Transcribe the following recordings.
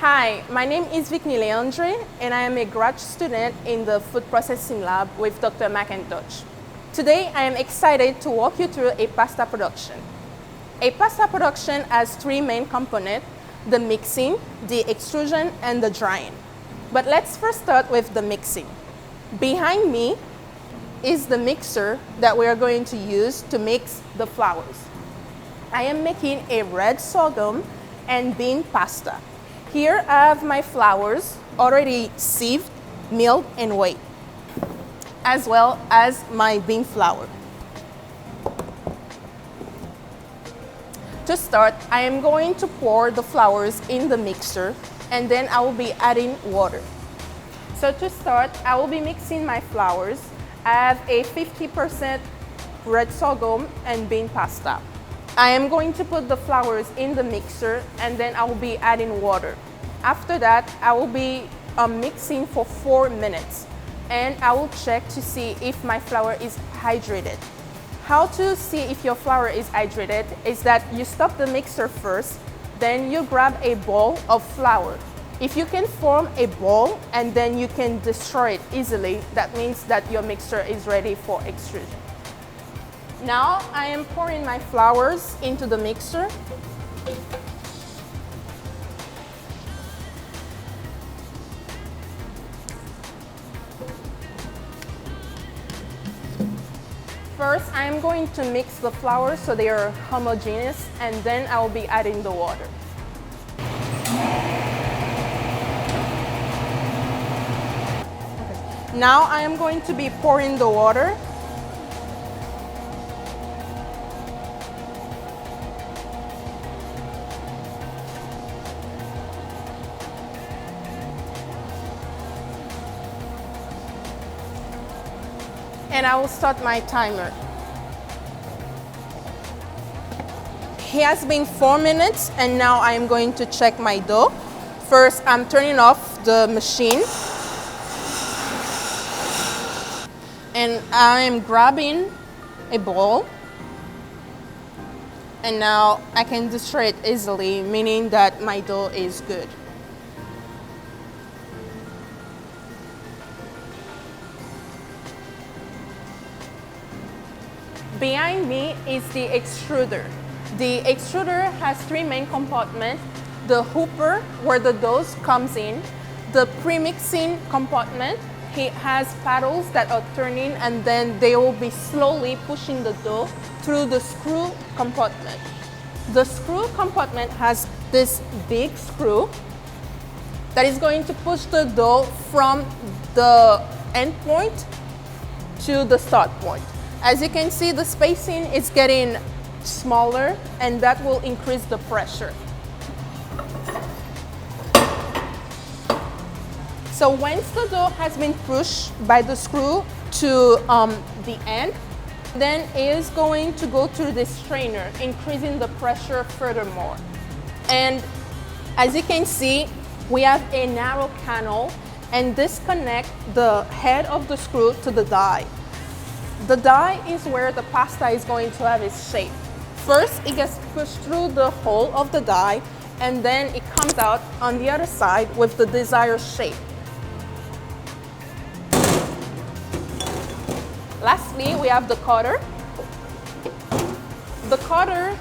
Hi, my name is Vicnie Leandre, and I am a grad student in the food processing lab with Dr. McIntosh. Today, I am excited to walk you through a pasta production. A pasta production has three main components: the mixing, the extrusion, and the drying. But let's first start with the mixing. Behind me is the mixer that we are going to use to mix the flours. I am making a red sorghum and bean pasta. Here I have my flours already sieved, milled, and weighed, as well as my bean flour. To start, I am going to pour the flours in the mixer, and then I will be adding water. So to start, I will be mixing my flours. I have a 50% red sorghum and bean pasta. I am going to put the flours in the mixer, and then I will be adding water. After that, I will be mixing for 4 minutes, and I will check to see if my flour is hydrated. How to see if your flour is hydrated is that you stop the mixer first, then you grab a bowl of flour. If you can form a ball and then you can destroy it easily, that means that your mixer is ready for extrusion. Now I am pouring my flours into the mixer. First, I am going to mix the flour so they are homogeneous, and then I will be adding the water. Now I am going to be pouring the water. And I will start my timer. It has been 4 minutes, and now I am going to check my dough. First, I'm turning off the machine. And I am grabbing a bowl. And now I can destroy it easily, meaning that my dough is good. Behind me is the extruder. The extruder has three main compartments: the hooper, where the dough comes in; the pre-mixing compartment. It has paddles that are turning, and then they will be slowly pushing the dough through the screw compartment. The screw compartment has this big screw that is going to push the dough from the end point to the start point. As you can see, the spacing is getting smaller, and that will increase the pressure. So once the dough has been pushed by the screw to the end, then it is going to go through this strainer, increasing the pressure furthermore. And as you can see, we have a narrow canal, and this connects the head of the screw to the die. The die is where the pasta is going to have its shape. First, it gets pushed through the hole of the die, and then it comes out on the other side with the desired shape. Lastly, we have the cutter. The cutter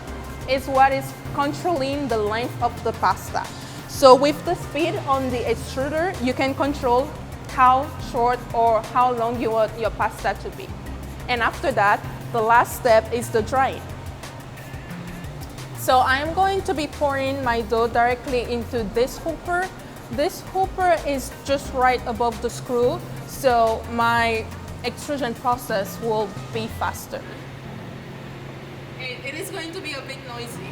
is what is controlling the length of the pasta. So with the speed on the extruder, you can control how short or how long you want your pasta to be. And after that, the last step is the drying. So I'm going to be pouring my dough directly into this hooper. This hooper is just right above the screw, so my extrusion process will be faster. It is going to be a bit noisy.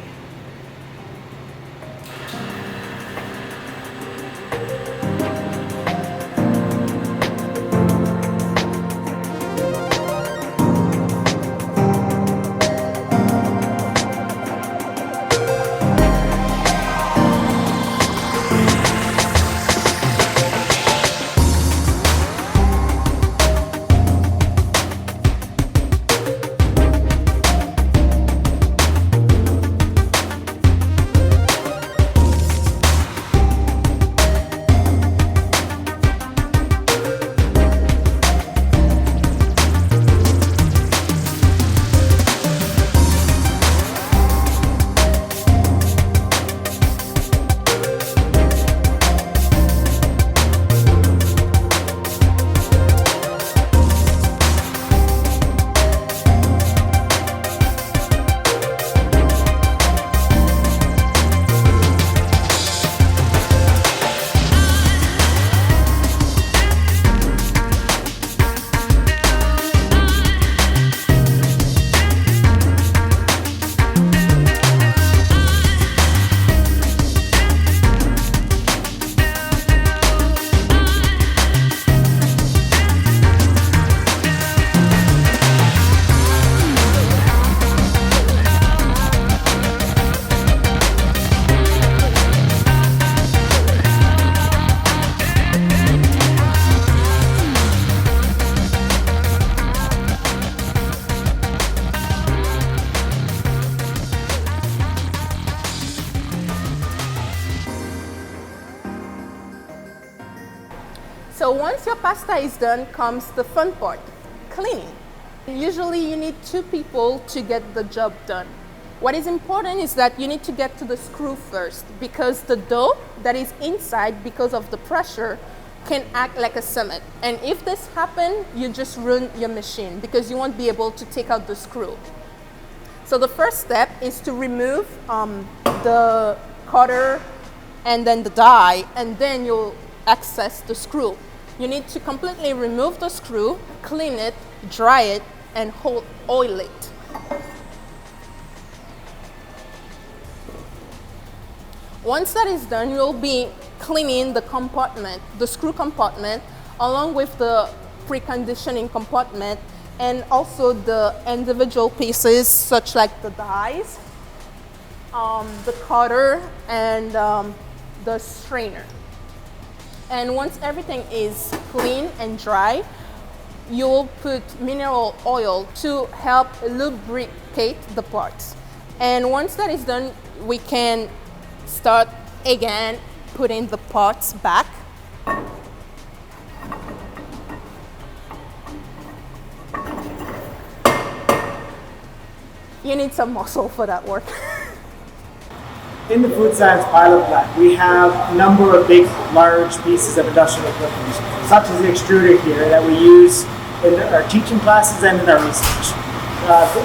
So once your pasta is done comes the fun part, cleaning. Usually you need 2 people to get the job done. What is important is that you need to get to the screw first, because the dough that is inside, because of the pressure, can act like a cement. And if this happens, you just ruin your machine because you won't be able to take out the screw. So the first step is to remove the cutter and then the die, and then you'll access the screw. You need to completely remove the screw, clean it, dry it, and oil it. Once that is done, you'll be cleaning the compartment, the screw compartment, along with the preconditioning compartment, and also the individual pieces, such like the dies, the cutter, and the strainer. And once everything is clean and dry, you'll put mineral oil to help lubricate the parts. And once that is done, we can start again putting the parts back. You need some muscle for that work. In the food science pilot plant, we have a number of big, large pieces of industrial equipment, such as the extruder here that we use in our teaching classes and in our research.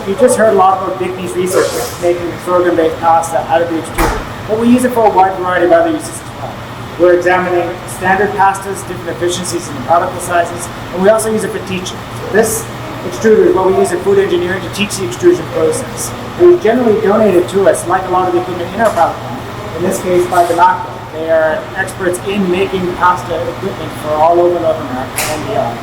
You just heard a lot about Vicnie's research with making sorghum-based pasta out of the extruder, but we use it for a wide variety of other uses as well. We're examining standard pastas, different efficiencies in the particle sizes, and we also use it for teaching. So this extruder is what we use in food engineering to teach the extrusion process. It was generally donated to us, like a lot of the equipment in our pilot plant, in this case by Binocco. They are experts in making pasta equipment for all over North America and beyond.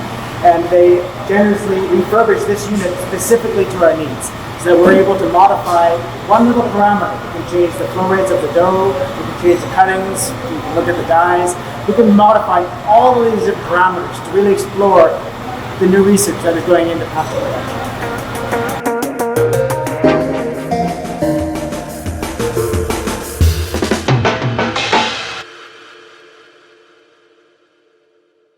And they generously refurbished this unit specifically to our needs, so that we're able to modify one little parameter. We can change the flow rates of the dough, we can change the cuttings, we can look at the dies. We can modify all of these parameters to really explore the new research that is going into pasta production.